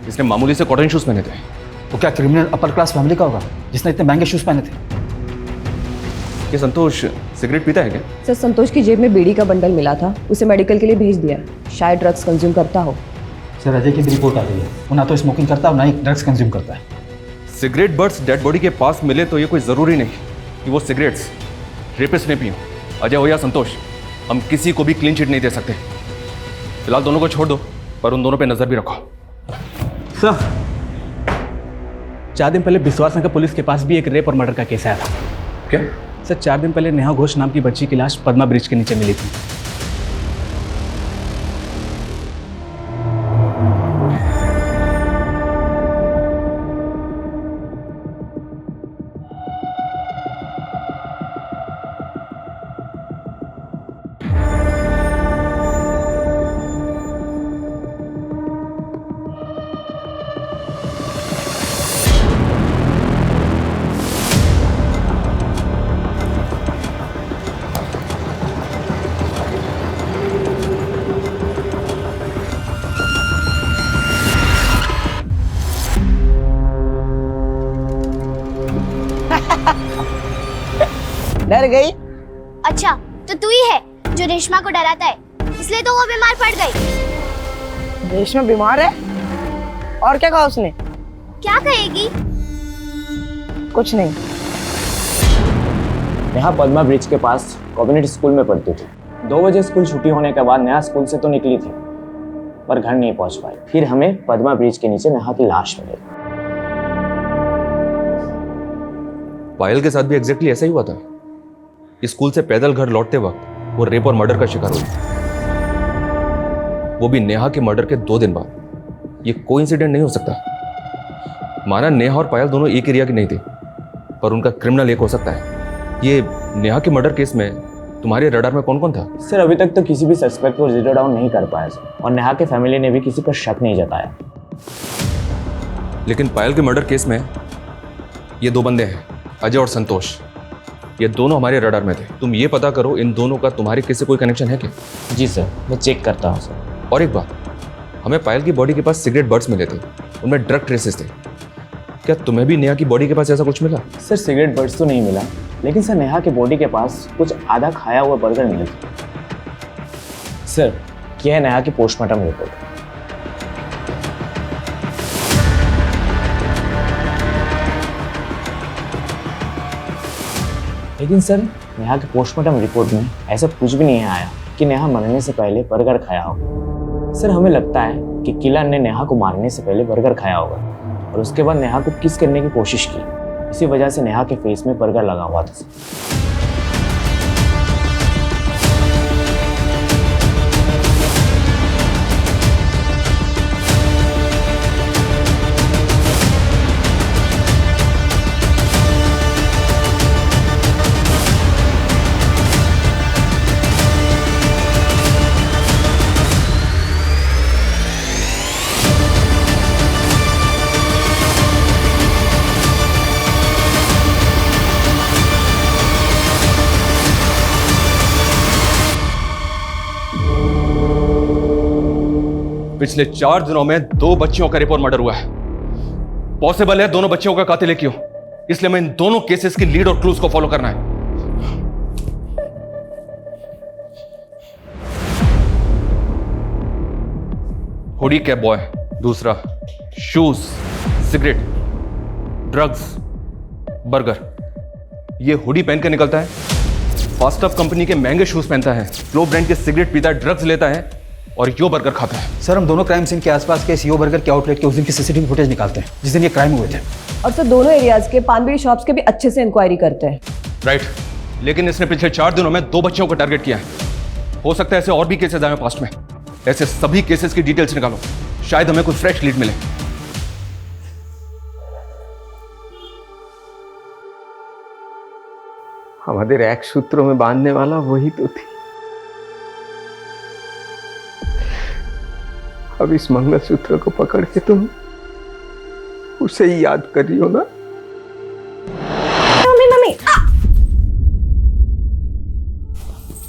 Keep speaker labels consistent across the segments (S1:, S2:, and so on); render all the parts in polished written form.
S1: इसने मामूली से कॉटन शूज पहने थे।
S2: तो क्या क्रिमिनल अपर क्लास फैमिली का होगा जिसने इतने महंगे शूज पहने थे?
S1: ये संतोष सिगरेट पीता है क्या?
S3: सर, संतोष की जेब में बीड़ी का बंडल मिला था, उसे मेडिकल के लिए भेज दिया। शायद ड्रग्स कंज्यूम करता हो।
S2: सर, अजय की भी रिपोर्ट आ गई है। वो ना तो स्मोकिंग करता और ना ही ड्रग्स कंज्यूम करता है।
S1: सिगरेट बर्ड्स डेड बॉडी के पास मिले तो ये कोई ज़रूरी नहीं कि वो सिगरेट्स रेपिस्ट ने पी हो। अजय हो या संतोष, हम किसी को भी क्लीन चिट नहीं दे सकते। फिलहाल दोनों को छोड़ दो, पर उन दोनों पे नज़र भी रखो।
S4: सर, 4 दिन पहले विश्वास नगर पुलिस के पास भी एक रेप और मर्डर का केस आया था।
S1: क्या?
S4: सर, 4 दिन पहले नेहा घोष नाम की बच्ची की लाश पद्मा ब्रिज के नीचे मिली थी।
S5: डर गई?
S6: अच्छा, तो तू ही है जो रेशमा को डराता है, इसलिए तो वो बीमार पड़ गई।
S5: रेशमा बीमार है? और क्या कहा उसने?
S6: क्या कहेगी?
S5: कुछ नहीं।
S7: नेहा पद्मा ब्रिज के पास कम्युनिटी स्कूल में पढ़ती थी। 2 बजे स्कूल छुट्टी होने के बाद नेहा स्कूल से तो निकली थी, पर घर नहीं पहुंच पाई। फिर हमें पद्मा ब्रिज के नीचे नेहा की लाश मिली।
S1: पायल के साथ भी एग्जैक्टली ऐसा ही हुआ था। स्कूल से पैदल घर लौटते वक्त वो रेप और मर्डर का शिकार हुई, वो भी नेहा के मर्डर के 2 दिन बाद। ये कोइंसिडेंट नहीं हो सकता। माना नेहा और पायल दोनों एक एरिया की नहीं थी, पर उनका क्रिमिनल एक हो सकता है। ये नेहा के मर्डर केस में तुम्हारे रडार में कौन कौन था?
S7: सर, अभी तक तो किसी भी सस्पेक्ट को जीरो डाउन नहीं कर पाया सर, और नेहा के फैमिली ने भी किसी पर शक नहीं जताया।
S1: लेकिन पायल के मर्डर केस में ये 2 बंदे हैं, अजय और संतोष। ये दोनों हमारे रडार में थे। तुम ये पता करो इन दोनों का तुम्हारे केस से कोई कनेक्शन है क्या?
S7: जी सर, मैं चेक करता हूँ सर।
S1: और एक बात, हमें पायल की बॉडी के पास सिगरेट बर्ड्स मिले थे, उनमें ड्रग ट्रेसेस थे। क्या तुम्हें भी नेहा की बॉडी के पास ऐसा कुछ मिला?
S7: सर, सिगरेट बर्ड्स तो नहीं मिला, लेकिन सर नेहा के बॉडी के पास कुछ आधा खाया हुआ बर्गर मिले थे। सर, यह है नेहा की पोस्टमार्टम रिपोर्ट। लेकिन सर, नेहा के पोस्टमार्टम रिपोर्ट में ऐसा कुछ भी नहीं आया कि नेहा मरने से पहले बर्गर खाया होगा। सर, हमें लगता है कि किलर ने नेहा को मारने से पहले बर्गर खाया होगा और उसके बाद नेहा को किस करने की कोशिश की। इसी वजह से नेहा के फेस में बर्गर लगा हुआ था।
S1: पिछले 4 दिनों में 2 बच्चियों का रेप और मर्डर हुआ है। पॉसिबल है दोनों बच्चियों का कातिल एक ही हो, इसलिए मैं इन दोनों केसेस की लीड और क्लूज को फॉलो करना है। हुडी कैप बॉय, दूसरा शूज, सिगरेट, ड्रग्स, बर्गर। ये हुडी पहन के निकलता है, फास्टअप कंपनी के महंगे शूज पहनता है, फ्लो ब्रांड के सिगरेट पीता है, ड्रग्स लेता है और यो बर्गर खाता है।
S2: सर, हम दोनों क्राइम सीन के आसपास के सीओ बर्गर के आउटलेट के उस दिन की सीसीटीवी फुटेज निकालते हैं जिस दिन ये क्राइम हुए थे।
S3: और सर, दोनों एरियाज के पान बीड़ी शॉप्स के भी अच्छे से इंक्वायरी करते हैं।
S1: राइट, लेकिन इसने पिछले 4 दिनों में 2 बच्चियों को टारगेट किया है। हो सकता है ऐसे और भी केसेस आए पास्ट में। ऐसे सभी केसेस की डिटेल्स निकालो, शायद हमें कुछ फ्रेश लीड मिले।
S8: আমাদের এক সূত্র में बांधने वाला वही तो थी। अब इस मंगलसूत्र को पकड़ के तुम उसे ही याद कर रही हो ना?
S9: मम्मी मम्मी,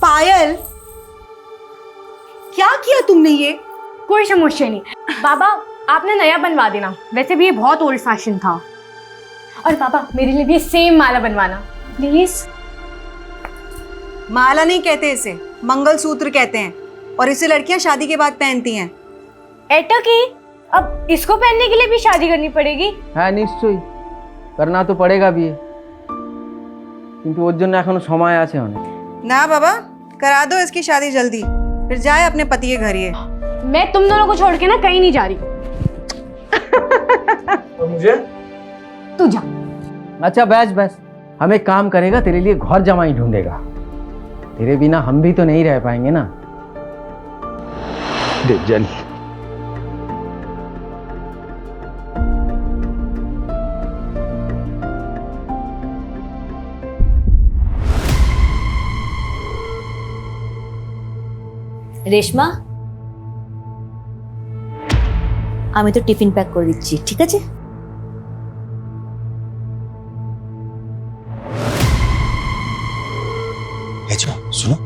S9: पायल, क्या किया तुमने ये?
S6: कोई समस्या नहीं। बाबा,
S9: आपने नया बनवा देना, वैसे भी ये बहुत ओल्ड फैशन था। और पापा मेरे लिए भी सेम माला बनवाना प्लीज।
S10: माला नहीं कहते इसे, मंगलसूत्र कहते हैं, और इसे लड़कियां शादी के बाद पहनती हैं।
S9: एटा की अब इसको पहनने के लिए भी शादी करनी पड़ेगी?
S2: হ্যাঁ নিশ্চয়ই करना तो पड़ेगा भी কিন্তু ওর জন্য এখনো সময় আছে অনেক।
S10: ना बाबा, करा दो इसकी शादी जल्दी, फिर जाए अपने पति के घर। ये
S9: मैं तुम दोनों को छोड़ के ना कहीं नहीं जा रही।
S7: और मुझे
S9: तू जा।
S2: अच्छा बस बस, हम एक काम करेगा, तेरे लिए घर जमाई ढूंढेगा। तेरे बिना हम भी तो नहीं रह पाएंगे ना। देख जानी
S11: রেশমা, আমি তো টিফিন প্যাক করে দিচ্ছি, ঠিক আছে?
S12: सुनो,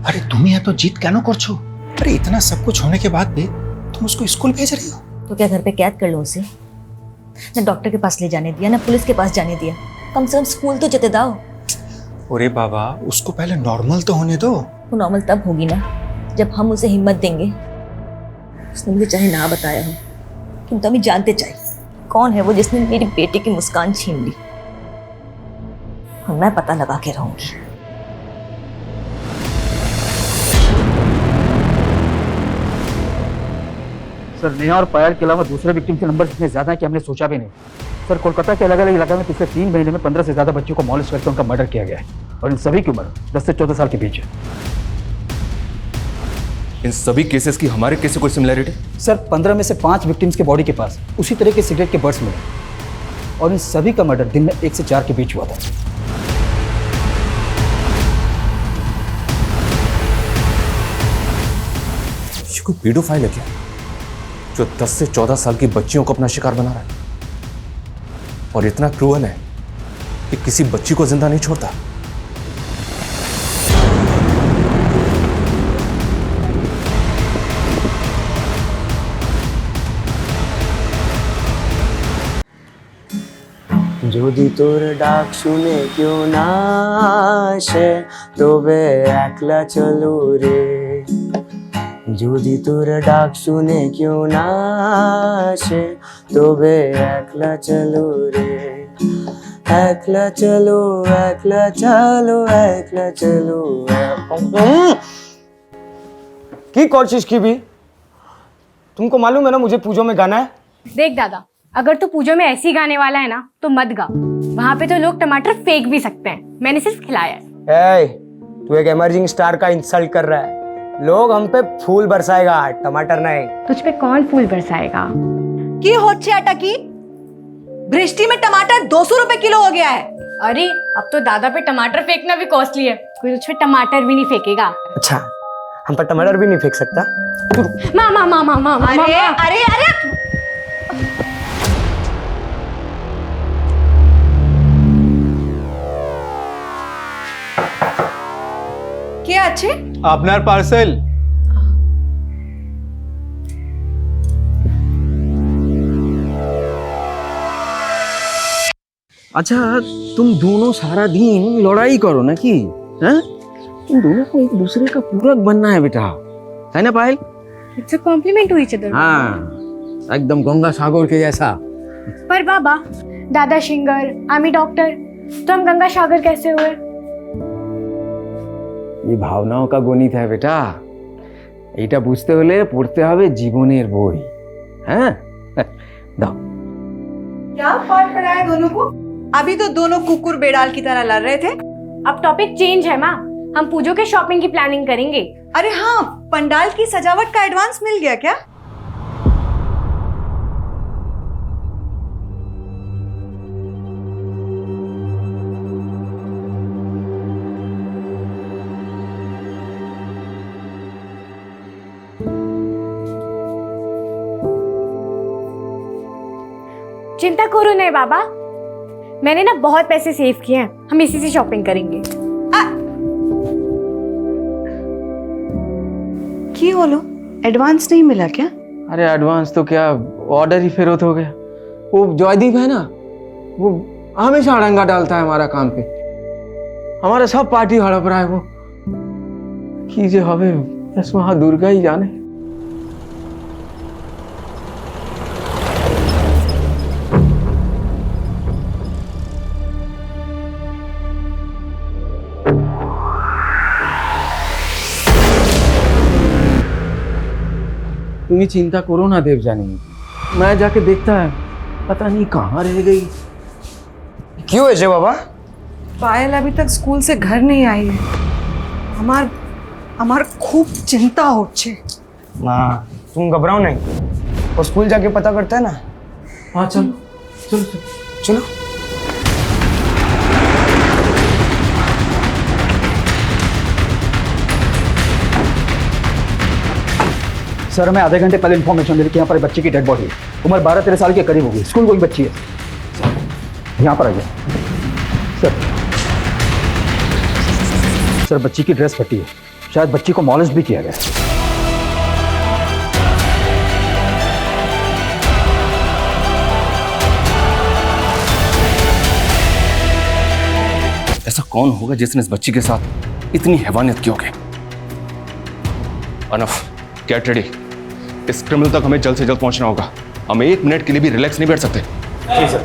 S12: अरे तुम यहाँ तो जीत क्या करछो? अरे इतना सब कुछ होने के बाद भी तुम उसको स्कूल भेज रही हो?
S11: तो क्या घर पे कैद कर लो उसे? ना डॉक्टर के पास ले जाने दिया, ना पुलिस के पास जाने दिया, कम से कम स्कूल तो जेते दाओ।
S12: अरे बाबा, उसको पहले नॉर्मल तो होने दो।
S11: वो नॉर्मल तब होगी ना जब हम उसे हिम्मत देंगे। उसने मुझे चाहे ना बताया हो, किंतु हमें जानते चाहिए कौन है वो जिसने मेरी बेटी की मुस्कान छीन ली। और मैं पता लगा के रहूंगी।
S2: सर, नेहा और पायल के अलावा दूसरे विक्टिम के नंबर इतने ज्यादा हैं कि हमने सोचा भी नहीं। सर, कोलकाता के अलग अलग इलाके में पिछले 3 महीने में 15 से ज्यादा बच्चों को मॉलेस्ट करके उनका मर्डर किया गया है, और इन सभी की उम्र 10 से 14 साल के बीच है।
S1: इन सभी केसेस की हमारे केस से कोई सिमिलैरिटी?
S2: सर, 15 में से 5 विक्टिम्स के बॉडी के पास उसी तरह के सिगरेट के बर्ड्स मिले, और इन सभी का मर्डर दिन में 1 से 4 के बीच हुआ था।
S1: ये कोई पेडोफाइल है क्या, जो 10 से 14 साल की बच्चियों को अपना शिकार बना रहा है, और इतना क्रूअल है कि किसी बच्ची को जिंदा नहीं छोड़ता?
S7: যদি তোর ডাক শুনে কেউ না আসে তবে একলা চলো রে। যদি তোর ডাক শুনে কেউ না আসে তবে একলা চলো রে। একলা চলো, একলা চলো, একলা চলো। কি করছিস কি भी? तुमको मालूम है ना मुझे पूजो में गाना है?
S9: देख दादा, अगर तू पूजो में ऐसी गाने वाला है ना तो मत गा। वहाँ पे तो लोग टमाटर फेंक भी सकते हैं, मैंने सिर्फ खिलाया है।
S7: तू एक इमर्जिंग स्टार का इंसल्ट कर रहा है। लोग हम पे फूल बरसाएगा, टमाटर नहीं।
S9: तुझ पे कौन फूल बरसाएगा?
S10: की होच्छे आटा की बृष्टि में टमाटर 200 रुपए किलो हो गया है।
S9: अरे अब तो दादा पे टमाटर फेंकना भी कॉस्टली है, कोई तुझ पे टमाटर भी नहीं फेंकेगा।
S7: अच्छा, हम पर टमाटर भी नहीं फेंक सकता?
S9: मामा मामा मामा
S10: अरे अरे अरे क्या अच्छे
S4: আপনার পার্সেল।
S2: अच्छा, तुम दोनों सारा दिन लड़ाई करो ना कि? हैं? तुम दोनों को एक दूसरे का पूरक बनना है बेटा, है ना Payal?
S9: It's a compliment to each other.
S2: हाँ, एकदम गंगा सागर के जैसा।
S9: पर बाबा, दादा सिंगर, आमी डॉक्टर, तो हम गंगा सागर कैसे हुए?
S2: ये भावनाओं का गणित है बेटा। এটা বুঝতে হলে পড়তে হবে জীবনের বই। हैं? दाओ।
S10: क्या फर्क पड़ा है दोनों को? अभी तो दोनों कुकुर बेडाल की तरह लड़ रहे थे।
S9: अब टॉपिक चेंज है माँ, हम पूजो के शॉपिंग की प्लानिंग करेंगे।
S10: अरे हाँ, पंडाल की सजावट का एडवांस मिल गया क्या?
S9: चिंता करो नहीं बाबा, मैंने ना बहुत पैसे सेव किए हैं, हम इसी से शॉपिंग करेंगे।
S10: की बोलो, एडवांस नहीं मिला क्या?
S8: अरे एडवांस तो क्या, ऑर्डर ही फेरोत हो गया। वो जॉयदीप है ना, वो हमेशा अड़ंगा डालता है हमारा काम पे। हमारा सब पार्टी हड़प रहा है वो। कीजिए हवे बस वहां दुर्गा ही जाने। तुम्हें चिंता करो ना देव जानी, मैं जाके देखता है, पता नहीं कहाँ रह गई। क्यों है बाबा?
S10: पायल अभी तक स्कूल से घर नहीं आई है। हमार खूब चिंता हो छे।
S13: माँ तुम घबराओ नहीं, और स्कूल जाके पता करता है ना।
S8: हाँ चलो चलो चलो
S13: चलो।
S2: सर हमें आधे घंटे पहले इन्फॉर्मेशन मिली कि यहाँ पर एक बच्ची की डेड बॉडी है। उम्र 12-13 साल के करीब होगी। स्कूल कोई बच्ची है। यहाँ पर आइए सर बच्ची की ड्रेस फटी है, शायद बच्ची को मॉलिश भी किया गया।
S1: ऐसा कौन होगा जिसने इस बच्ची के साथ इतनी हैवानियत की होगी? Enough, get ready. इस क्रिमिनल तक हमें जल्द से जल्द पहुंचना होगा। हम 1 मिनट के लिए भी रिलैक्स नहीं बैठ सकते।
S4: जी सर।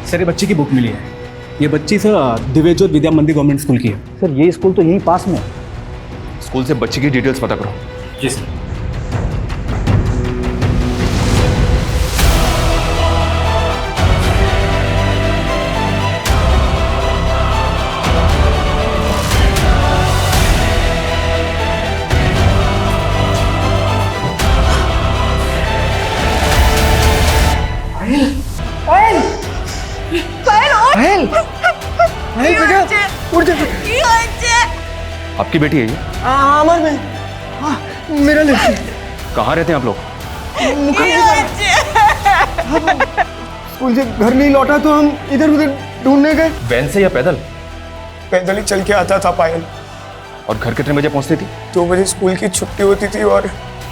S4: सर ये बच्ची की बुक मिली है। ये बच्ची सर दिव्यज्योत विद्या मंदिर गवर्नमेंट स्कूल की है।
S2: सर ये स्कूल तो यहीं पास में है।
S1: स्कूल से बच्ची की डिटेल्स पता करो।
S4: जी सर।
S1: आपकी बेटी है ये?
S13: अमर में। मेरा लड़की।
S1: कहाँ रहते हैं आप लोग?
S13: स्कूल से घर नहीं लौटा तो हम इधर उधर ढूंढने गए।
S1: वैन से या पैदल?
S13: पैदल ही चल के आता था पायल।
S1: और घर कितने बजे पहुंचती थी?
S13: 2 बजे स्कूल की छुट्टी होती थी और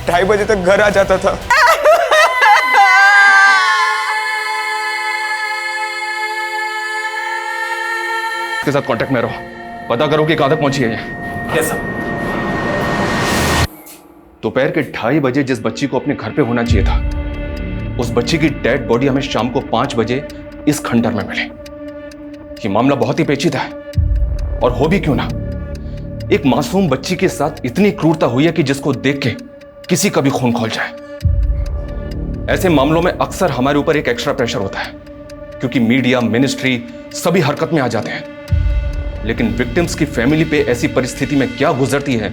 S13: 2:30 बजे तक घर आ जाता था।
S1: के साथ कांटेक्ट में रहो, पता करो कि कहां तक पहुंची है ये।
S4: Yes sir.
S1: दोपहर के 2:30 बजे जिस बच्ची को अपने घर पे होना चाहिए था, उस बच्ची की डेड बॉडी हमें शाम को 5 बजे इस खंडर में मिली। ये मामला बहुत ही पेचीदा है, और हो भी क्यों ना। एक मासूम बच्ची के साथ इतनी क्रूरता हुई है कि जिसको देख के किसी का भी खून खौल जाए। ऐसे मामलों में अक्सर हमारे ऊपर एक एक्स्ट्रा प्रेशर होता है, क्योंकि मीडिया, मिनिस्ट्री सभी हरकत में आ जाते हैं। लेकिन विक्टिम्स की फैमिली पे ऐसी परिस्थिति में क्या गुजरती है,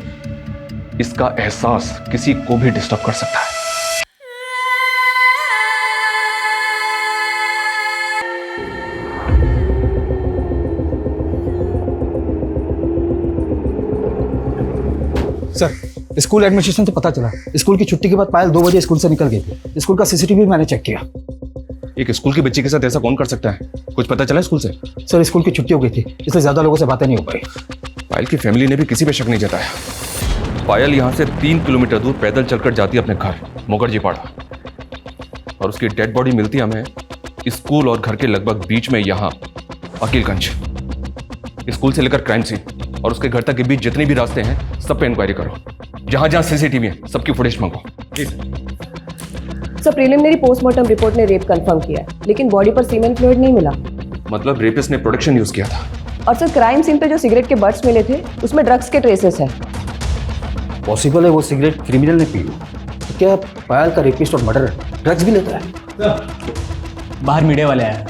S1: इसका एहसास किसी को भी डिस्टर्ब कर सकता है।
S2: सर स्कूल एडमिनिस्ट्रेशन से पता चला, स्कूल की छुट्टी के बाद पायल 2 बजे स्कूल से निकल गई थी। स्कूल का सीसीटीवी मैंने चेक किया।
S1: एक स्कूल की बच्ची के साथ ऐसा कौन कर सकता है? कुछ पता चला स्कूल से?
S2: सर स्कूल की छुट्टी हो गई थी, इसलिए ज्यादा लोगों से बातें नहीं हो पाई।
S1: पायल की फैमिली ने भी किसी पे शक नहीं जताया। पायल यहाँ से 3 किलोमीटर दूर पैदल चलकर जाती है अपने घर मुखर्जी पाड़ा, और उसकी डेड बॉडी मिलती है हमें स्कूल और घर के लगभग बीच में, यहाँ अकीलगंज। स्कूल से लेकर क्राइम सीन और उसके घर तक के बीच जितने भी रास्ते हैं, सब पे इंक्वायरी करो। जहां जहां सीसीटीवी है, सबकी फुटेज मंगो।
S3: सर प्रीलिमिनरी पोस्टमार्टम रिपोर्ट ने रेप कंफर्म किया है, लेकिन बॉडी पर सीमेन फ्लूइड नहीं मिला।
S1: मतलब रेपिस्ट ने प्रोटेक्शन यूज किया था।
S3: और सर क्राइम सीन पे जो सिगरेट के बट्स मिले थे, उसमें ड्रग्स के ट्रेसेस हैं।
S2: पॉसिबल है वो सिगरेट क्रिमिनल ने पी हो। तो क्या पायल का रेपिस्ट और मर्डर ड्रग्स भी लेता है?
S4: बाहर मीडिया वाले आए।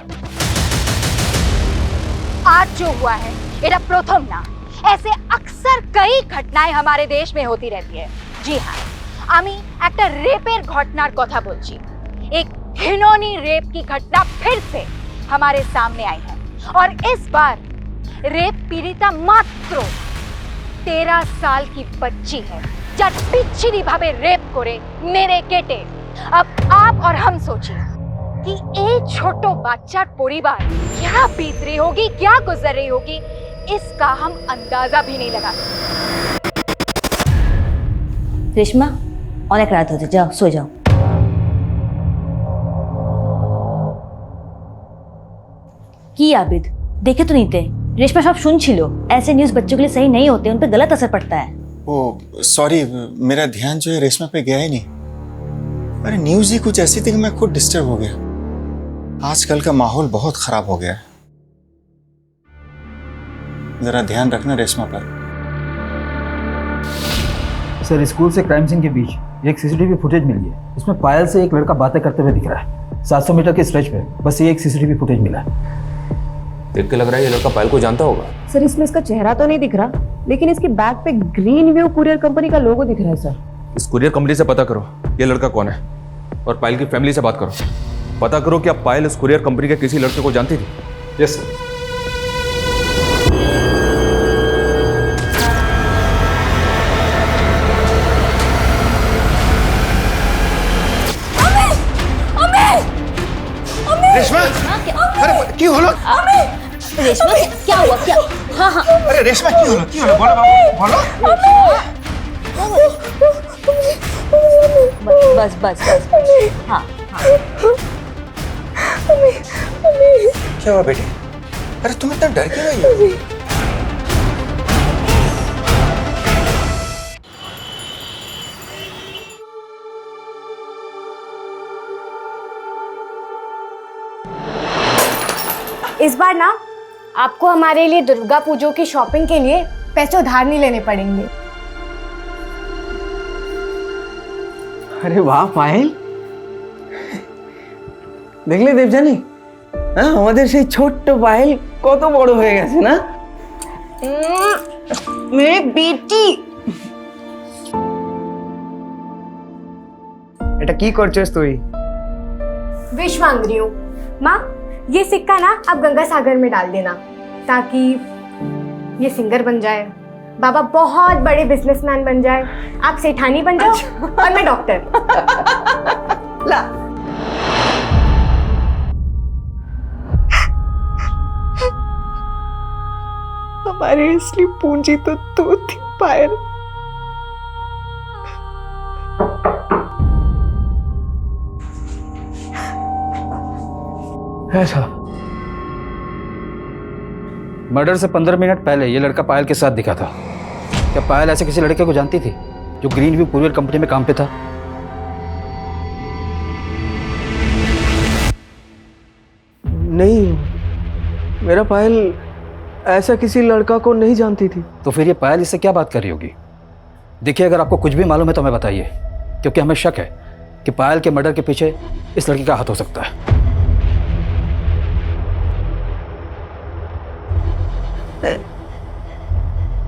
S14: आज जो हुआ है এটা प्रथम ना, ऐसे अक्सर कई घटनाएं हमारे देश में होती रहती है। जी हाँ, আমি একটা রেপের ঘটনার কথা বলছি। एक घिनौनी रेप की घटना फिर से हमारे सामने आई है, और इस बार रेप पीड़िता मात्र 13 साल की बच्ची है, যার বিচ্ছিরি ভাবে रेप করে মেরে কেটে। अब आप और हम सोचिए कि एक छोटो बच्चार परिवार क्या बीत रही होगी, क्या गुजर रही होगी, इसका हम अंदाजा भी नहीं लगा।
S11: रेशमा অনেক রাত হচ্ছে যাও সো যাও কি आबिद देखे तो नहीं थे रेशमा सब सुन छिलो ऐसे न्यूज़ बच्चों के लिए सही नहीं होते उन पर गलत असर पड़ता है
S12: ओ सॉरी, मेरा ध्यान जो है रेशमा पे गया ही नहीं। अरे न्यूज़ ही कुछ ऐसी थी कि मैं खुद डिस्टर्ब हो गया। आजकल का माहौल बहुत खराब हो गया है, जरा ध्यान रखना रेशमा पर।
S2: सर स्कूल से क्राइम सीन के बीच एक सीसीटीवी फुटेज मिली है। इसमें पायल से एक लड़का बातें करते हुए दिख रहा है 700 मीटर के स्ट्रेच पे। बस ये एक सीसीटीवी फुटेज मिला है।
S7: देख के लग रहा है ये लड़का पायल को जानता होगा।
S3: सर इसमें इसका चेहरा तो नहीं दिख रहा, लेकिन इसकी बैग पे ग्रीन व्यू कुरियर कंपनी का लोगो दिख रहा है सर।
S1: इस कुरियर कंपनी से पता करो ये लड़का कौन है और पायल की फैमिली से बात करो। पता करो कि अब पायल इस कुरियर कंपनी के किसी लड़के को जानती थी।
S4: Yes sir.
S12: रेशमा, अरे क्यों हलो?
S11: रेशमा क्या हुआ क्या हाँ हाँ
S12: अरे रेशमा क्यों हलो बोलो बाबू बोलो।
S11: बस बस बस हाँ हाँ
S12: क्या हुआ बेटी? अरे तुम इतना डर क्यों गई हो?
S9: इस बार ना आपको हमारे लिए दुर्गा पूजा की शॉपिंग के लिए पैसे उधार नहीं लेने पड़ेंगे।
S8: अरे वाह पायल দেখলে দেবজানি হ্যাঁ আমাদের সেই ছোট্ট পায়েল কত বড় হয়ে গেছে না
S10: मेरी बेटी
S8: এটা কি করছিস তুই
S9: विश मांग रही हूँ। माँ ये सिक्का ना आप गंगा सागर में डाल देना ताकि ये सिंगर बन जाए, बाबा बहुत बड़े बिजनेसमैन बन जाए, आप सेठानी बन जाओ और मैं डॉक्टर।
S10: ला हमारी असली पूंजी तो तू थी पायल।
S2: ऐसा मर्डर से 15 मिनट पहले ये लड़का पायल के साथ दिखा था। क्या पायल ऐसे किसी लड़के को जानती थी जो ग्रीन व्यू कुरियर कंपनी में काम पे था?
S8: नहीं मेरा पायल ऐसा किसी लड़का को नहीं जानती थी।
S2: तो फिर ये पायल इससे क्या बात कर रही होगी? देखिए अगर आपको कुछ भी मालूम है तो हमें बताइए, क्योंकि हमें शक है कि पायल के मर्डर के पीछे इस लड़की का हाथ हो सकता है।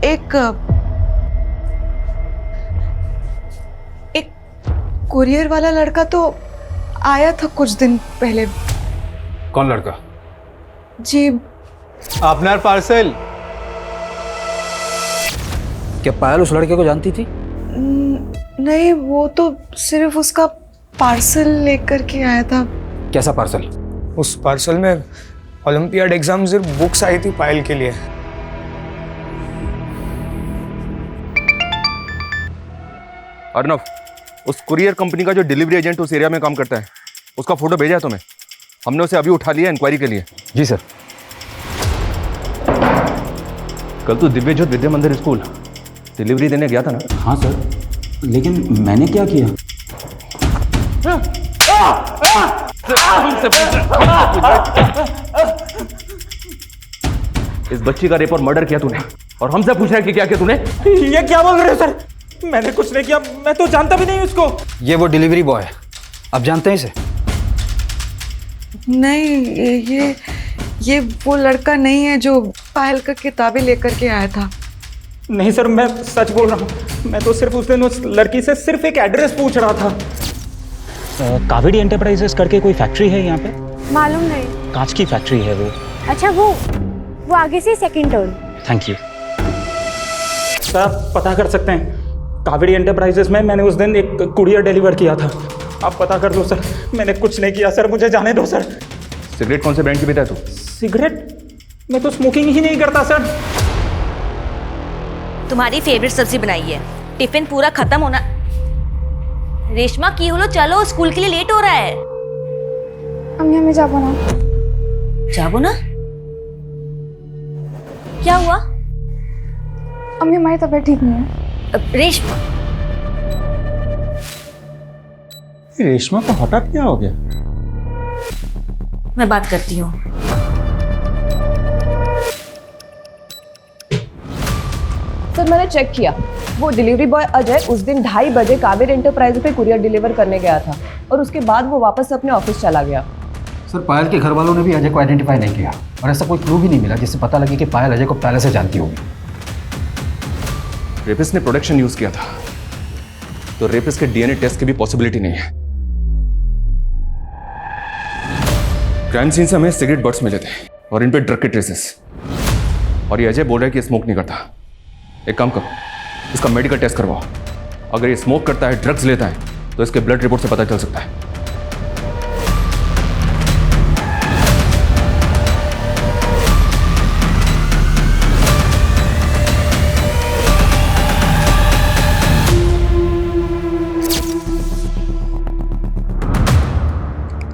S10: एक कुरियर वाला लड़का तो आया था कुछ दिन पहले।
S2: कौन लड़का?
S10: जी
S13: আপনার পার্সেল।
S2: क्या पायल उस लड़के को जानती थी?
S10: नहीं, वो तो सिर्फ उसका पार्सल लेकर के आया था।
S2: कैसा पार्सल?
S13: उस पार्सल में ओलंपियाड एग्जाम से बुक्स आई थी पायल के लिए।
S1: अर्नव, उस कुरियर कंपनी का जो डिलीवरी एजेंट उस एरिया में काम करता है उसका फोटो भेजा है तुम्हें? हमने उसे अभी उठा लिया इंक्वायरी के लिए।
S2: जी सर। कल तो दिव्य ज्योत विद्या मंदिर स्कूल डिलीवरी देने गया था ना?
S15: हाँ सर, लेकिन मैंने क्या किया?
S1: इस बच्ची का रेप और मर्डर किया तूने और हमसे पूछ रहा है कि क्या किया तूने?
S4: ये क्या बोल रहे हो सर? मैंने कुछ नहीं किया, मैं तो जानता भी नहीं उसको।
S2: ये वो डिलीवरी बॉय है, आप जानते हैं इसे?
S10: नहीं, ये वो लड़का नहीं है जो पायल का किताबें लेकर के आया था।
S4: नहीं सर, मैं सच बोल रहा हूँ। मैं तो सिर्फ उस दिन उस लड़की से सिर्फ एक एड्रेस पूछ रहा था।
S15: कावेरी एंटरप्राइजेस करके कोई फैक्ट्री है यहाँ पे?
S9: मालूम नहीं।
S15: कांच की फैक्ट्री है वो।
S9: अच्छा वो आगे से second turn.
S15: Thank you
S4: sir, आप पता कर सकते हैं कावेरी एंटरप्राइजेस में मैंने उस दिन एक कुरियर डिलीवर किया था। आप पता कर दो सर, मैंने कुछ नहीं किया सर, मुझे जाने दो सर।
S1: सिगरेट कौन से ब्रांड की पीता है तू?
S4: सिगरेट? मैं तो स्मोकिंग ही नहीं करता सर।
S11: तुम्हारी फेवरेट सब्जी बनाई है, टिफिन पूरा खत्म होना। रेशमा की होलो, चलो स्कूल के लिए लेट हो रहा है।
S9: अम्मी हमें जाबो ना।
S11: जाबो ना? क्या हुआ?
S9: अम्मी हमारी तबीयत ठीक नहीं है।
S11: रेशमा,
S12: रेशमा को हठात क्या हो गया?
S11: मैं बात करती हूँ।
S3: सर मैंने चेक किया, वो डिलीवरी बॉय अजय उस दिन 2:30 बजे कावेरी एंटरप्राइज पे कुरियर डिलीवर करने गया था और उसके बाद वो वापस अपने ऑफिस चला गया।
S2: सर पायल के घर वालों ने भी अजय को आइडेंटिफाई नहीं किया और ऐसा कोई क्लू भी नहीं मिला जिससे पता लगे कि पायल अजय को पहले से जानती होगी।
S1: रेपिस्ट ने प्रोटेक्शन यूज किया था, तो रेपिस्ट के डीएनए टेस्ट की भी पॉसिबिलिटी नहीं है। क्राइम सीन से हमें सिगरेट बट्स मिले थे और इन पे ड्रग के ट्रेसेस, और ये अजय बोल रहा है कि स्मोक नहीं करता। एक काम करो, इसका मेडिकल टेस्ट करवाओ। अगर ये स्मोक करता है, ड्रग्स लेता है, तो इसके ब्लड रिपोर्ट से पता चल सकता है।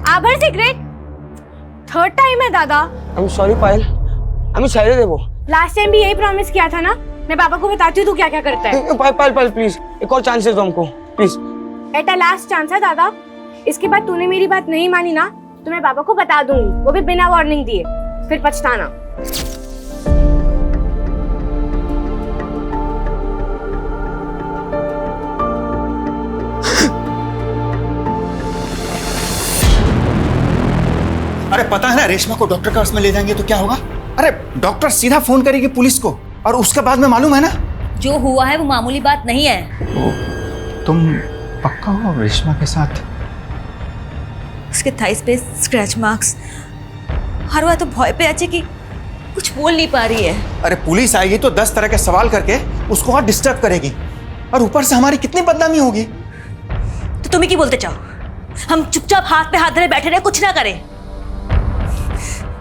S9: आभर सिगरेट थर्ड टाइम है दादा।
S8: I am sorry Payal, I am sorry देवो।
S9: लास्ट टाइम भी यही प्रॉमिस किया था ना। मैं पापा को बताती हूँ तू क्या क्या करता है।
S8: पायल प्लीज, एक और चांस दे दो हमको प्लीज।
S9: एटा लास्ट चांस है दादा। इसके बाद तूने मेरी बात नहीं मानी ना तो मैं पापा को बता दूंगी, वो भी बिना वार्निंग दिए, फिर पछताना।
S12: अरे पता है ना, रेशमा को डॉक्टर के पास में ले जाएंगे तो क्या होगा? अरे डॉक्टर सीधा फोन करेगी पुलिस को, और उसके बाद में मालूम है ना,
S11: जो हुआ है वो मामूली बात नहीं है।
S12: तुम पक्का हो रेशमा के साथ?
S11: उसके थाइस पे स्क्रैच मार्क्स, हर बार तो भय पे अच्छे कि कुछ बोल नहीं पा रही है।
S12: अरे पुलिस आएगी तो 10 तरह के सवाल करके उसको और डिस्टर्ब करेगी, और ऊपर से हमारी कितनी बदनामी होगी।
S11: तो तुम्हें की बोलते चाहो, हम चुपचाप हाथ पे हाथ धरे बैठे रहे, कुछ ना करें?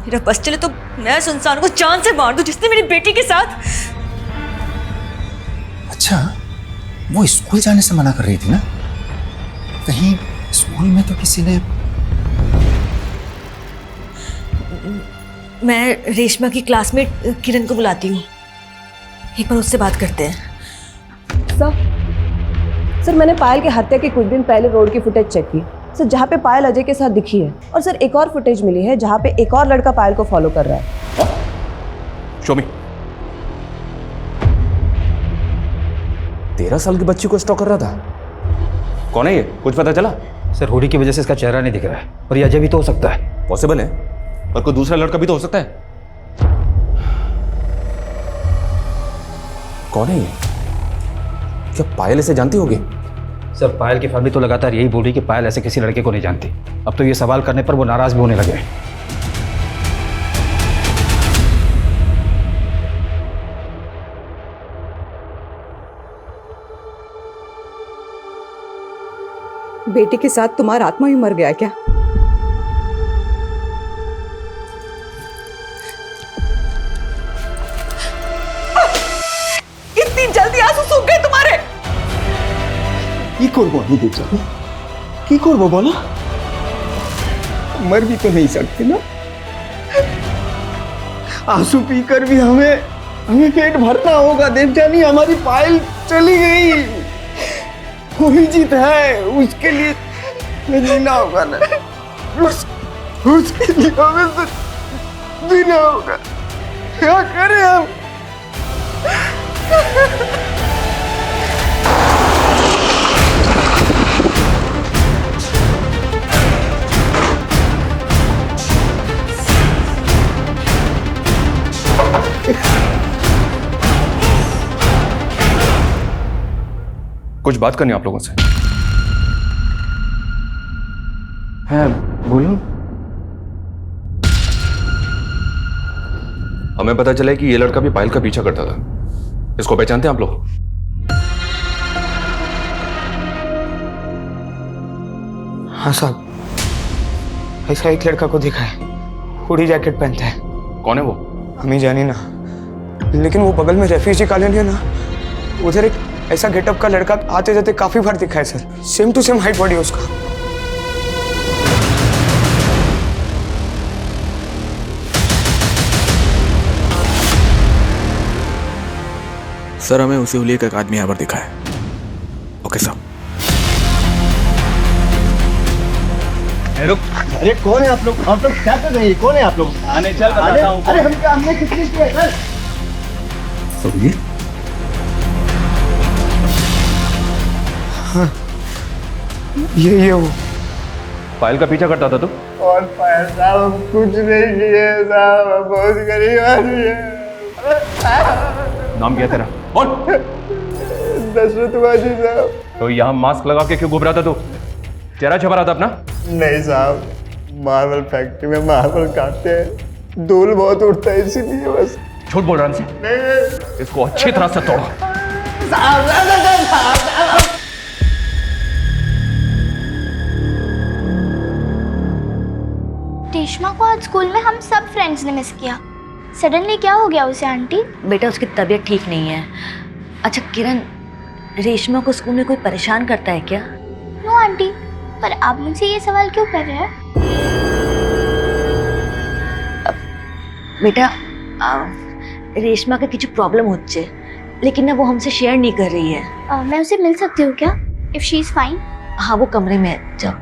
S11: मेरा बस चले तो मैं उस इंसान को जान से मार दूं जिसने मेरी बेटी के साथ।
S12: अच्छा, वो स्कूल जाने से मना कर रही थी ना? कहीं स्कूल में तो किसी ने...
S11: मैं रेशमा की क्लासमेट किरण को बुलाती हूँ, एक बार उससे बात करते हैं।
S3: सर मैंने पायल के हत्या के कुछ दिन पहले रोड की फुटेज चेक की सर, जहाँ पे पायल अजय के साथ दिखी है, और सर एक और फुटेज मिली है जहाँ पे एक और लड़का पायल को फॉलो कर रहा है।
S1: शो मी। 13 साल की बच्ची को स्टॉक कर रहा था। कौन है ये, कुछ पता चला?
S2: सर हुडी की वजह से इसका चेहरा नहीं दिख रहा है, और ये अजय भी तो हो सकता है।
S1: पॉसिबल है, और कोई दूसरा लड़का भी तो हो सकता है। कौन है ये? क्या पायल इसे जानती होगी?
S2: सर पायल की फैमिली तो लगातार यही बोल रही कि पायल ऐसे किसी लड़के को नहीं जानती। अब तो ये सवाल करने पर वो नाराज भी होने लगे।
S10: बेटे के साथ तुम्हारा आत्मा ही मर गया क्या? इतनी जल्दी आंसू सूख गए तुम्हारे?
S13: কি করবো আমি বেচারি, কি করবো বলো? मर भी तो नहीं सकते ना, आंसू पीकर भी हमें पेट भरना होगा। देवजानी हमारी पायल चली गई, वही जीत है, उसके लिए जीना होगा ना, उसके लिए हमें तो जीना होगा। क्या करें हम?
S1: कुछ बात करनी है आप लोगों से।
S2: है, बोलूं?
S1: हमें पता चला कि ये लड़का भी पायल का पीछा करता था। इसको पहचानते हैं आप लोग?
S8: हाँ साहब, ऐसा एक लड़का को देखा है, हुडी जैकेट पहनता है।
S1: कौन है वो?
S8: हमें जानी ना, लेकिन वो बगल में रेफ्यूजी कॉलोनी है ना, उधर एक
S13: ऐसा गेटअप का लड़का आते जाते काफी बार दिखा है sir. Same to same height body है उसका।
S16: सर हमें उसी हुलिये का एक आदमी यहाँ पर दिखा है। Okay sir.
S13: रुक, अरे कौन है आप लोग क्या कर रहे हैं? कौन है आप लोग?
S4: आने चल बताता हूँ।
S13: अरे हमने कितनी की है सर? हाँ, ये वो
S1: पायल का पीछा करता था तू?
S13: और पायल साहब हम कुछ नहीं किए साहब, हम बहुत गरीब आदमी है।
S1: नाम क्या तेरा? बोल।
S13: दशरथ बाजी साहब।
S1: तो यहाँ मास्क लगा के क्यों घूम रहा था तू? चेहरा छपा रहा था अपना?
S13: नहीं साहब, मार्बल फैक्ट्री में मार्बल काटते हैं, धूल बहुत उड़ता है इसीलिए बस।
S1: झूठ बोल रहा है?
S13: नहीं,
S1: इसको अच्छी तरह से तोड़ो।
S6: रेशमा को आज स्कूल में हम सब फ्रेंड्स ने मिस किया। सडनली क्या हो गया उसे आंटी?
S11: बेटा उसकी तबीयत ठीक नहीं है। अच्छा किरण, रेशमा को स्कूल में कोई परेशान करता है क्या?
S6: नो आंटी, पर आप मुझसे ये सवाल क्यों कर रहे हैं?
S11: बेटा रेशमा का কিছু प्रॉब्लम হচ্ছে, लेकिन ना वो हमसे शेयर नहीं कर रही है।
S6: मैं उसे मिल सकती हूँ क्या? If she is fine.
S11: हाँ वो कमरे में है, जाओ।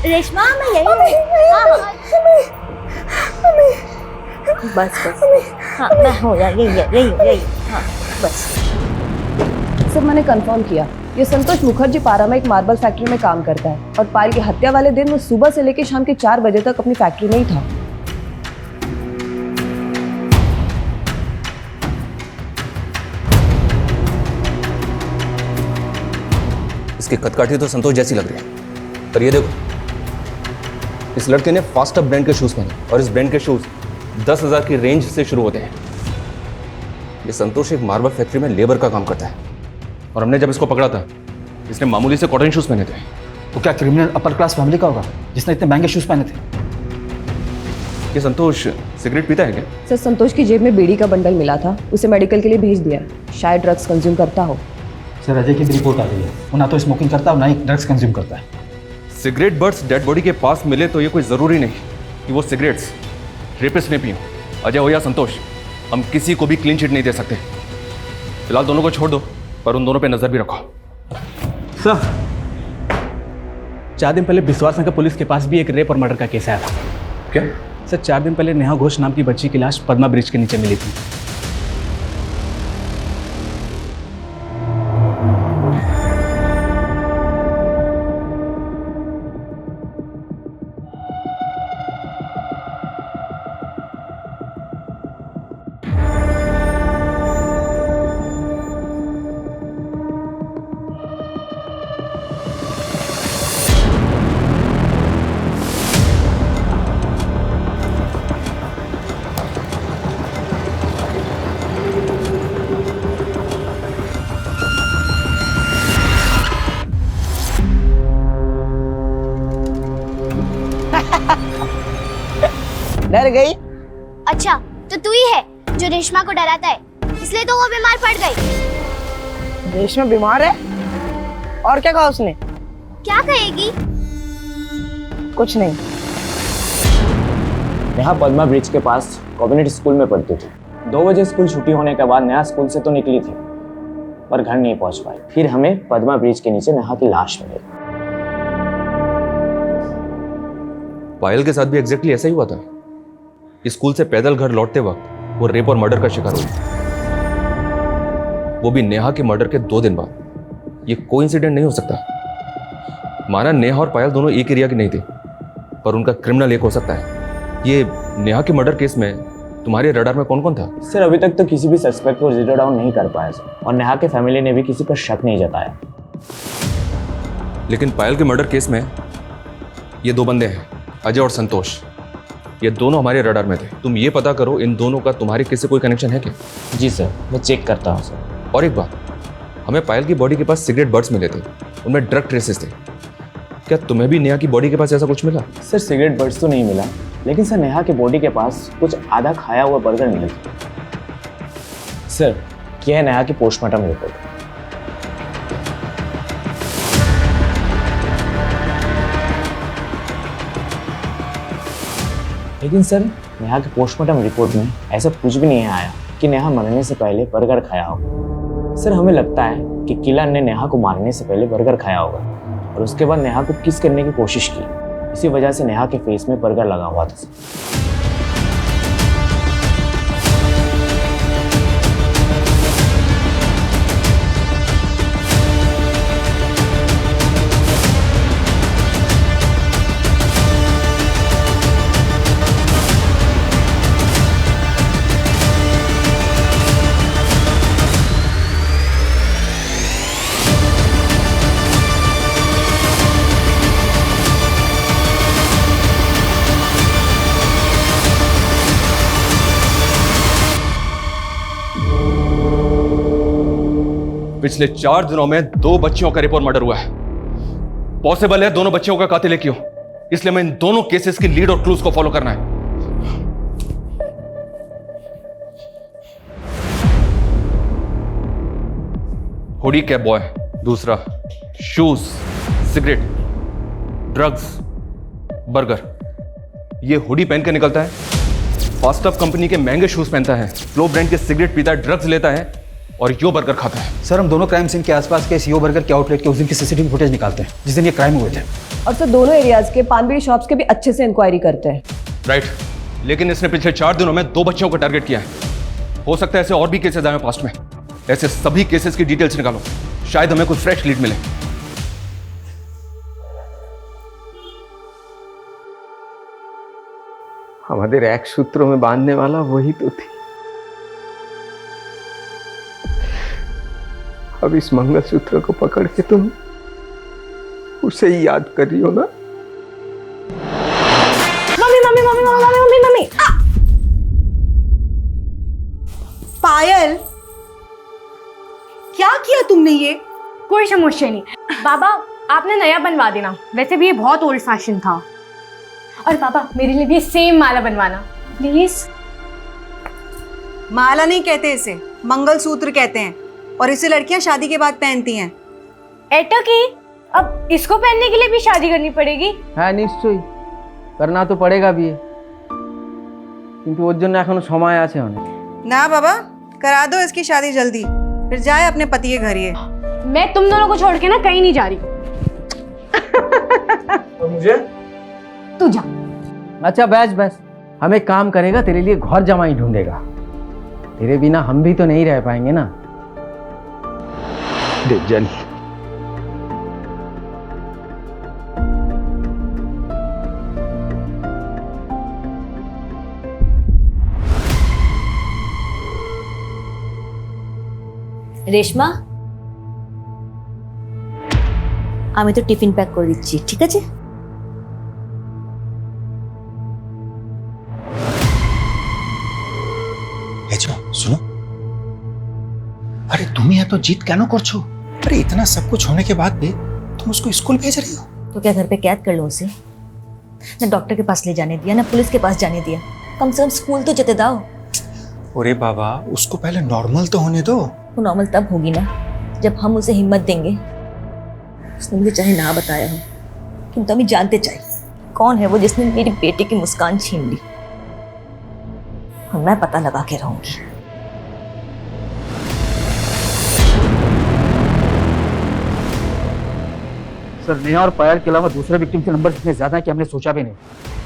S6: रेशमा मैं यही
S11: बस हाँ मैं हूँ यही हाँ बस।
S3: सर मैंने कंफर्म किया, ये संतोष मुखर्जी पारा में एक मार्बल फैक्ट्री में काम करता है और पायल की हत्या वाले दिन वो सुबह से लेकर शाम के 4 बजे तक अपनी फैक्ट्री में ही था।
S1: इसकी कदकाठी तो संतोष जैसी लग रही है, पर ये देखो, इस लड़के ने फास्ट अप ब्रांड के शूज पहने और इस ब्रांड के शूज 10,000 की रेंज से शुरू होते हैं। ये संतोष एक मार्बल फैक्ट्री में लेबर का काम करता है और हमने जब इसको पकड़ा था, इसने मामूली से कॉटन शूज पहने थे।
S2: तो क्या क्रिमिनल अपर क्लास फैमिली का होगा जिसने इतने महंगे शूज पहने थे?
S1: ये संतोष सिगरेट पीता है क्या?
S3: सर संतोष की जेब में बीड़ी का बंडल मिला था, उसे मेडिकल के लिए भेज दिया, शायद ड्रग्स कंज्यूम करता हो।
S2: सर अजय की भी रिपोर्ट आ गई है, वो ना तो स्मोकिंग करता है ना ही ड्रग्स कंज्यूम करता है।
S1: सिगरेट बर्ड्स डेड बॉडी के पास मिले तो ये कोई ज़रूरी नहीं कि वो सिगरेट्स रेपिस्ट ने पी हो। अजय हो या संतोष, हम किसी को भी क्लीन चिट नहीं दे सकते। फिलहाल दोनों को छोड़ दो, पर उन दोनों पे नज़र भी रखो।
S15: सर 4 दिन पहले बिस्वास नगर पुलिस के पास भी एक रेप और मर्डर का केस आया था।
S1: क्या?
S15: सर 4 दिन पहले नेहा घोष नाम की बच्ची की लाश पद्मा ब्रिज के नीचे मिली थी।
S5: डर गई?
S6: अच्छा तो तू ही है जो रेशमा को डराता है, इसलिए तो वो बीमार पड़ गई।
S5: रेशमा बीमार है? और क्या कहा उसने?
S6: क्या कहेगी?
S5: कुछ नहीं।
S7: नेहा पद्मा ब्रिज के पास कम्युनिटी स्कूल में पढ़ती थी। 2 बजे स्कूल छुट्टी होने के बाद नेहा स्कूल से तो निकली थी, पर घर नहीं पहुंच पाई। फिर हमें पद्मा ब्रिज के नीचे नेहा की लाश मिली।
S1: पायल के साथ भी एग्जैक्टली ऐसा ही हुआ था। स्कूल से पैदल घर लौटते वक्त वो रेप और मर्डर का शिकार हुई, वो भी नेहा के मर्डर के 2 दिन बाद। ये कोइंसिडेंट नहीं हो सकता। माना नेहा और पायल दोनों एक एरिया की नहीं थी, पर उनका क्रिमिनल एक हो सकता है। ये नेहा के मर्डर केस में तुम्हारे रडार में कौन कौन था?
S7: सर अभी तक तो किसी भी सस्पेक्ट को जीरो डाउन नहीं कर पाया सर, और नेहा के फैमिली ने भी किसी पर शक नहीं जताया।
S1: लेकिन पायल के मर्डर केस में ये 2 बंदे हैं, अजय और संतोष। ये दोनों हमारे रडार में थे। तुम ये पता करो इन दोनों का तुम्हारे केस से कोई कनेक्शन है क्या?
S7: जी सर, मैं चेक करता हूँ सर।
S1: और एक बात, हमें पायल की बॉडी के पास सिगरेट बर्ड्स मिले थे, उनमें ड्रग ट्रेसेस थे। क्या तुम्हें भी नेहा की बॉडी के पास ऐसा कुछ मिला?
S7: सर सिगरेट बर्ड्स तो नहीं मिला, लेकिन सर नेहा के बॉडी के पास कुछ आधा खाया हुआ बर्गर मिले थे। सर यह है नेहा की पोस्टमार्टम रिपोर्ट। लेकिन सर नेहा की पोस्टमार्टम रिपोर्ट में ऐसा कुछ भी नहीं आया कि नेहा मरने से पहले बर्गर खाया होगा। सर हमें लगता है कि किलर ने नेहा को मारने से पहले बर्गर खाया होगा और उसके बाद नेहा को किस करने की कोशिश की। इसी वजह से नेहा के फेस में बर्गर लगा हुआ था।
S1: पिछले 4 दिनों में 2 बच्चियों का रिपोर्ट मर्डर हुआ है। पॉसिबल है दोनों बच्चियों का कातिल एक ही हो, इसलिए मैं इन दोनों केसेस की लीड और क्लूज को फॉलो करना है। हुडी कैप बॉय, दूसरा शूज, सिगरेट, ड्रग्स, बर्गर। ये हुडी पहन के निकलता है, फास्टअप कंपनी के महंगे शूज पहनता है, फ्लो ब्रांड के सिगरेट पीता है, ड्रग्स लेता है और यो बर्गर खाता है।
S2: सर हम दोनों क्राइम सीन के आसपास के इस यो बर्गर के आउटलेट के उस दिन की सीसीटीवी फुटेज निकालते हैं जिस दिन ये क्राइम हुए थे।
S3: और सर दोनों एरियाज के पान बीड़ी शॉप्स के भी अच्छे से इंक्वायरी करते हैं।
S1: राइट, लेकिन इसने पिछले 4 दिनों में 2 बच्चियों को टारगेट किया है। हो सकता है ऐसे और भी केसेस आए पास्ट में। ऐसे सभी केसेस की डिटेल्स निकालो, शायद हमें कुछ फ्रेश लीड मिले।
S8: हमारे रैक सूत्रों में बांधने वाला वही तो थी। अब इस मंगलसूत्र को पकड़ के तुम उसे ही याद कर रही हो ना?
S9: Mummy mummy mummy mummy mummy mummy
S10: Payal, क्या किया तुमने ये?
S9: कोई समस्या नहीं बाबा, आपने नया बनवा देना। वैसे भी ये बहुत ओल्ड फैशन था। और पापा मेरे लिए भी सेम माला बनवाना प्लीज।
S10: माला नहीं कहते इसे, मंगलसूत्र कहते हैं, और इसे लड़कियां शादी के बाद पहनती हैं।
S9: एटा की अब इसको पहनने के लिए भी शादी करनी पड़ेगी?
S8: হ্যাঁ নিশ্চয়ই करना तो पड़ेगा भी, কিন্তু ওর জন্য এখনো সময় আছে অনেক।
S10: ना बाबा, करा दो इसकी शादी जल्दी, फिर जाए अपने पति के घर। ये
S9: मैं तुम दोनों को छोड़ के ना कहीं नहीं जा रही।
S8: तो मुझे
S9: तू जा।
S8: अच्छा बस बस, हम एक काम करेगा, तेरे लिए घर जमाई ढूंढेगा। तेरे बिना हम भी तो नहीं रह पाएंगे ना। देख जानी
S11: রেশমা, আমি তো টিফিন প্যাক করে দিচ্ছি, ঠিক আছে?
S12: सुनो, अरे तुम यहाँ तो जीत क्या करछो? अरे इतना सब कुछ होने के बाद भी तुम उसको स्कूल भेज रही हो?
S11: तो क्या घर पे कैद कर लो उसे? ना डॉक्टर के पास ले जाने दिया, ना पुलिस के पास जाने दिया। कम से कम स्कूल तो जते दाओ।
S12: अरे बाबा, उसको पहले नॉर्मल तो होने दो।
S11: वो नॉर्मल तब होगी ना जब हम उसे हिम्मत देंगे। उसने मुझे चाहे ना बताया हो, किंतु हमें जानते चाहिए कौन है वो जिसने मेरी बेटी की मुस्कान छीन ली। और मैं पता लगा के रहूंगी।
S2: सर नेहा और पायल के अलावा दूसरे विक्टिम के नंबर इतने ज्यादा हैं कि हमने सोचा भी नहीं।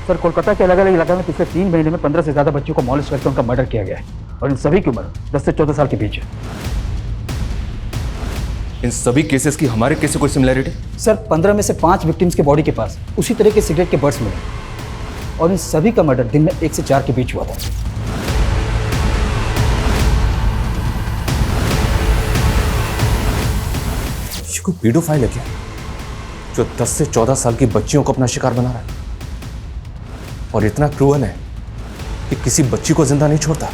S2: सर कोलकाता के अलग अलग इलाके में पिछले 3 महीने में 15 से ज्यादा बच्चों को मॉलेस्ट करके उनका मर्डर किया गया है, और इन सभी की उम्र 10 से 14 साल के बीच है।
S1: इन सभी केसेस की हमारे केस से कोई सिमिलैरिटी?
S2: सर 15 में से 5 विक्टिम्स के बॉडी के पास उसी तरह के सिगरेट के बर्ड्स मिले, और इन सभी का मर्डर दिन में 1 से 4 के बीच हुआ था।
S1: ये कोई पीडोफाइल है क्या, जो 10 से 14 साल की बच्चियों को अपना शिकार बना रहा है, और इतना क्रूअल है कि किसी बच्ची को जिंदा नहीं छोड़ता?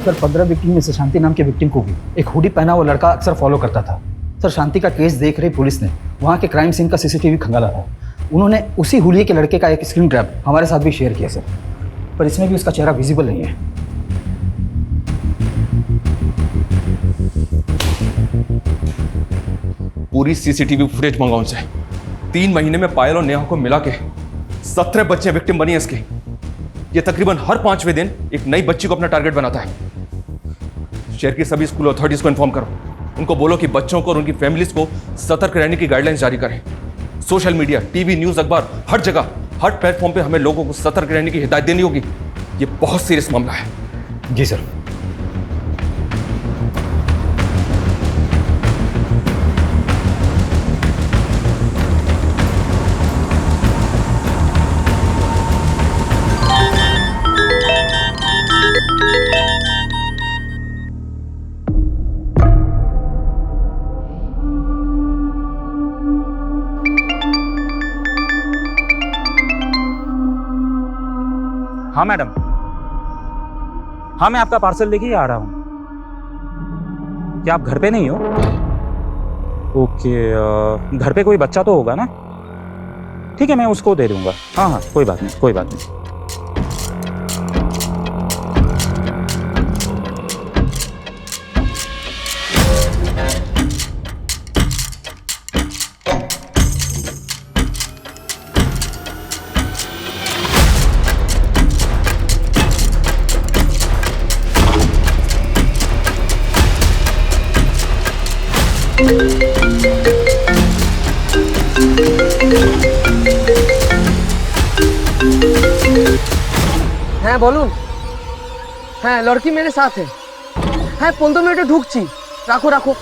S2: सर 15 विक्टिम में से शांति नाम के विक्टिम को भी एक हुडी पहना हुआ लड़का अक्सर फॉलो करता था। सर शांति का केस देख रही पुलिस ने वहाँ के क्राइम सीन का सीसीटीवी खंगाला था। उन्होंने उसी हुलिये के लड़के का एक स्क्रीन ग्रैब हमारे साथ भी शेयर किया सर, पर इसमें भी उसका चेहरा विजिबल नहीं है।
S1: पूरी सीसीटीवी फुटेज मंगाओ उनसे। 3 महीने में पायल और नेहा को मिला के 17 बच्चे विक्टिम बनी है इसकी। ये तकरीबन हर 5वें दिन एक नई बच्ची को अपना टारगेट बनाता है। शहर की सभी स्कूल अथॉरिटीज को इन्फॉर्म करो, उनको बोलो कि बच्चों को और उनकी फैमिलीज को सतर्क रहने की गाइडलाइंस जारी करें। सोशल मीडिया, टीवी, न्यूज, अखबार, हर जगह, हर प्लेटफॉर्म पे हमें लोगों को सतर्क रहने की हिदायत देनी होगी। ये बहुत सीरियस मामला है।
S2: जी सर।
S15: हाँ मैडम, हाँ मैं आपका पार्सल लेके ही आ रहा हूँ। क्या आप घर पे नहीं हो? ओके, घर पे कोई बच्चा तो होगा ना? ठीक है, मैं उसको दे दूंगा। हाँ हाँ, कोई बात नहीं, कोई बात नहीं।
S8: হ্যাঁ বলুন। হ্যাঁ লড়কি মেরে সাথে। হ্যাঁ 15 মিনিটে ঢুকছি, রাখো রাখো।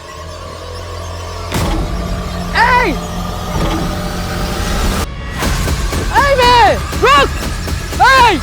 S8: এই এই মেয়ে রুক, এই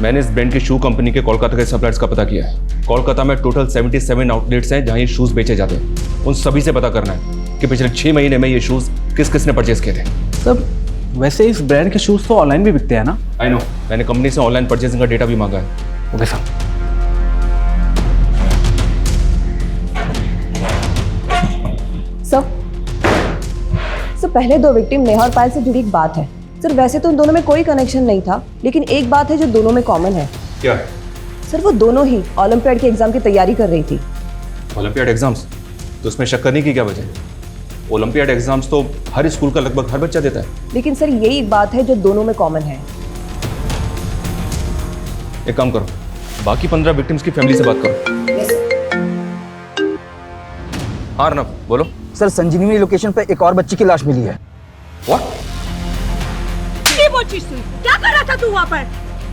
S1: मैंने इस ब्रांड की शू कंपनी के कोलकाता के सप्लायर्स का पता किया है। कोलकाता में टोटल 77 आउटलेट्स हैं जहां ये शूज बेचे जाते हैं। उन सभी से पता करना है कि पिछले 6 महीने में ये शूज किस किस ने परचेज किए थे।
S15: सर वैसे इस ब्रांड के शूज तो ऑनलाइन भी बिकते हैं ना?
S1: आई नो, मैंने कंपनी से ऑनलाइन परचेजिंग का डेटा भी मांगा है।
S15: Okay sir.
S3: सर पहले 2 विक्टिम नेहा और पायल से जुड़ी एक बात है। सर वैसे तो उन दोनों में कोई कनेक्शन नहीं था, लेकिन एक बात है जो दोनों में कॉमन है।
S1: क्या?
S3: सर वो दोनों ही ओलंपियाड के एग्जाम की तैयारी कर रही थी।
S1: Olympiad exams? तो उसमें शक करने की क्या वजह? ओलंपियाड एग्जाम्स तो हर स्कूल का लगभग हर बच्चा देता है।
S3: लेकिन सर यही एक बात है जो दोनों में कॉमन है।
S1: एक काम करो, बाकी 15 विक्टिम्स की फैमिली से बात करो। हाँ अर्नब बोलो।
S2: सर संजीवनी लोकेशन पे एक और बच्ची की लाश मिली है।
S1: व्हाट?
S11: क्या कर रहा था तू वहाँ पर?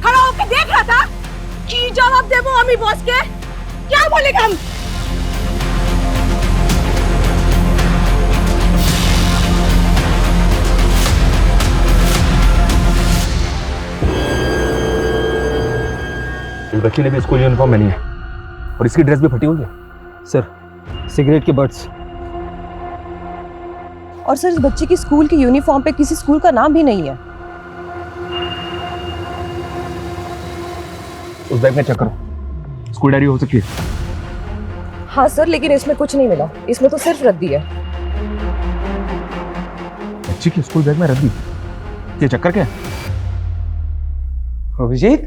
S11: खड़ा होकर देख रहा था? की जवाब दे वो अम्मी बॉस के? क्या बोलेगा हम?
S1: इस बच्ची ने भी स्कूल यूनिफॉर्म में नहीं है और इसकी ड्रेस भी फटी हुई है।
S2: सर सिगरेट के बट्स।
S3: और सर इस बच्चे की स्कूल की यूनिफॉर्म पे किसी स्कूल का नाम भी नहीं है।
S1: उस बैग में चेक करो, स्कूल डायरी हो सकती है।
S3: हाँ सर, लेकिन इसमें कुछ नहीं मिला। इसमें तो सिर्फ रद्दी है।
S1: बच्ची की स्कूल बैग में रद्दी? ये चक्कर क्या है?
S8: অভিজিৎ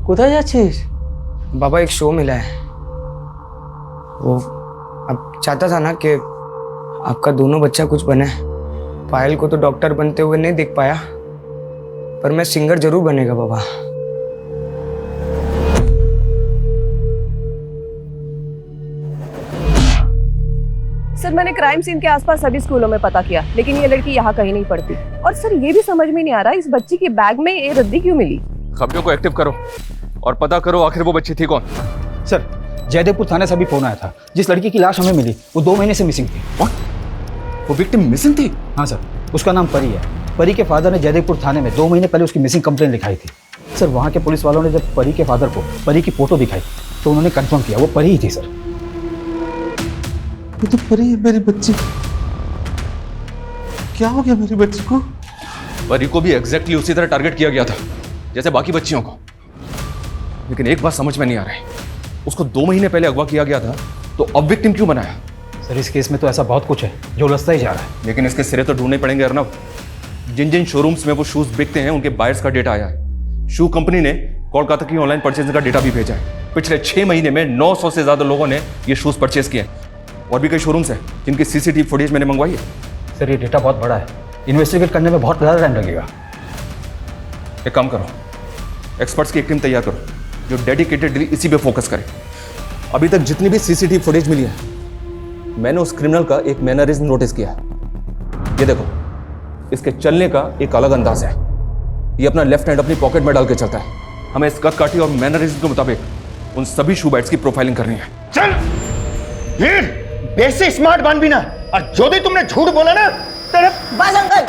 S8: কোথায় যাচ্ছিস?
S17: बाबा एक शो मिला है, वो अब चाहता था ना कि आपका दोनों बच्चा कुछ बने। पायल को तो डॉक्टर बनते हुए नहीं देख पाया, पर मैं सिंगर जरूर बनेगा बाबा।
S3: सर मैंने क्राइम सीन के आसपास सभी स्कूलों में पता किया, लेकिन ये लड़की यहाँ कहीं नहीं पढ़ती। और सर ये भी समझ में नहीं आ रहा इस बच्ची के बैग में ये रद्दी क्यों मिली।
S1: खबरों को एक्टिव करो और पता करो आखिर वो बच्ची थी कौन।
S2: सर जयदेवपुर थाने से भी फोन आया था। जिस लड़की की लाश हमें मिली वो 2 महीने से मिसिंग थी।
S1: वो विक्टिम मिसिंग थी?
S2: हाँ सर, उसका नाम परी है। परी के फादर ने जयदेवपुर थाने में 2 महीने पहले उसकी मिसिंग कंप्लेंट लिखाई थी। सर वहाँ के पुलिस वालों ने जब परी के फादर को परी की फोटो दिखाई तो उन्होंने कंफर्म किया वो परी ही थी। सर
S13: ये तो परी है मेरी बच्ची। क्या हो गया मेरी बच्ची को?
S1: परी को भी एग्जैक्टली उसी तरह टारगेट किया गया था जैसे बाकी बच्चियों को। लेकिन एक बात समझ में नहीं आ रही, उसको 2 महीने पहले अगवा किया गया था तो अब विक्टिम क्यों बनाया?
S2: सर इस केस में तो ऐसा बहुत कुछ है जो उलझता ही जा रहा है।
S1: लेकिन इसके सिरे तो ढूंढने पड़ेंगे अर्नब। जिन जिन शोरूम्स में वो शूज बिकते हैं उनके बायर्स का डेटा आया है। शू कंपनी ने कोलकाता की ऑनलाइन परचेजिंग का डेटा भी भेजा है। पिछले 6 महीने में 900 से ज्यादा लोगों ने ये शूज परचेज किए हैं। और भी कई शोरूम्स हैं जिनकी सीसीटीवी फुटेज मैंने मंगवाई है।
S2: सर ये डेटा बहुत बड़ा है, इन्वेस्टिगेट करने में बहुत ज़्यादा टाइम लगेगा।
S1: एक काम करो, एक्सपर्ट्स की एक टीम तैयार करो जो डेडिकेटेडली इसी पे फोकस करे। अभी तक जितनी भी सीसीटीवी फुटेज मिली है मैंने उस क्रिमिनल का एक मैनरिज्म नोटिस किया है। ये देखो, इसके चलने का एक अलग अंदाज है। ये अपना लेफ्ट हैंड अपनी पॉकेट में डाल के चलता है। हमें इस कद काठी और मैनरिज्म के मुताबिक उन सभी शू बाइट्स की प्रोफाइलिंग करनी है।
S12: चल वीर, बेसे स्मार्ट बन भी ना, और जो भी तुमने झूठ बोला ना तेरे।
S5: बस अंकल,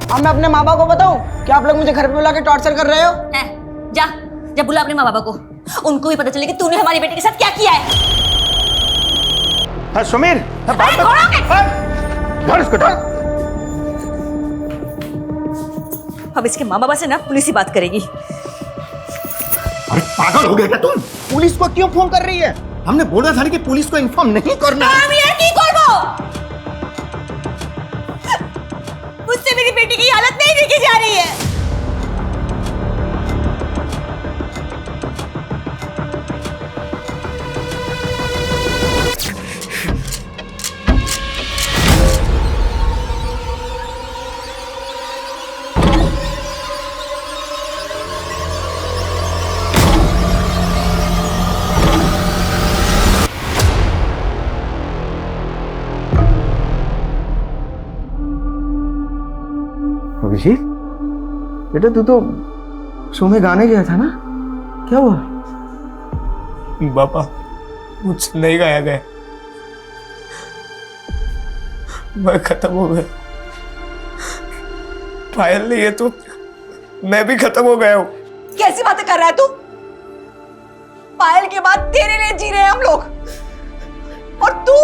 S5: अब मैं अपने माँ बाप को बताऊं कि आप लोग मुझे घर पे बुला के टॉर्चर कर रहे हो?
S11: जा जा बुला अपने माँ बाबा को, उनको भी पता चले कि तूने हमारी बेटी के साथ क्या किया है।
S12: हाँ सुमीर, हाँ, बात धर इसको धर।
S11: अब इसके माँ बाबा से ना पुलिस ही बात करेगी।
S12: अरे पागल हो गया क्या तुम? पुलिस को क्यों फोन कर रही है? हमने बोला था कि पुलिस को इन्फॉर्म नहीं करना।
S11: मुझसे मेरी बेटी की हालत नहीं देखी जा रही है।
S8: अभिषेक बेटा, तू तो शो में गाने गया था ना, क्या हुआ?
S17: पापा मुझसे नहीं गाया गया, मैं खत्म हो गया। पायल नहीं है तो मैं भी खत्म हो गया हूँ।
S5: कैसी बातें कर रहा है तू? पायल के बाद तेरे लिए जी रहे हैं हम लोग, और तू?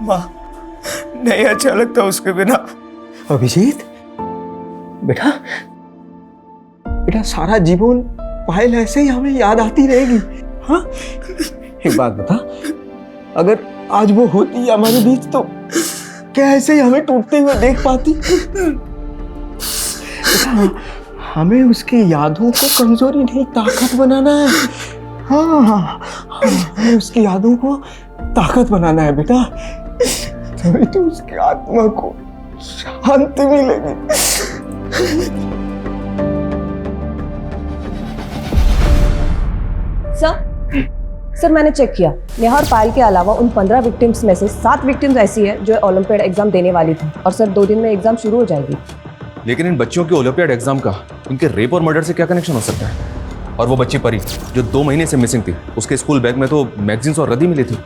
S17: माँ, नहीं अच्छा लगता उसके बिना।
S8: अभिजीत बेटा, बेटा सारा जीवन पायल ऐसे ही हमें याद आती रहेगी। हाँ, एक बात बता, अगर आज वो होती हमारे बीच तो क्या ऐसे ही हमें टूटते हुए देख पाती? बेटा, हमें उसकी यादों को कमजोरी नहीं ताकत बनाना है। हाँ हाँ, हमें उसकी यादों को ताकत बनाना है बेटा, तभी तो उसकी आत्मा को शांति मिलेगी।
S3: सर मैंने चेक किया, नेहा और पायल के अलावा उन 15 विक्टिम्स में से 7 विक्टिम्स ऐसी है जो ओलंपियाड एग्जाम देने वाली थी, और सर 2 दिन में एग्जाम शुरू हो जाएगी।
S1: लेकिन इन बच्चियों के ओलंपियाड एग्जाम का इनके रेप और मर्डर से क्या कनेक्शन हो सकता है? और वो बच्ची परी जो 2 महीने से मिसिंग थी, उसके स्कूल बैग में तो मैगजीन्स और रद्दी मिली थी।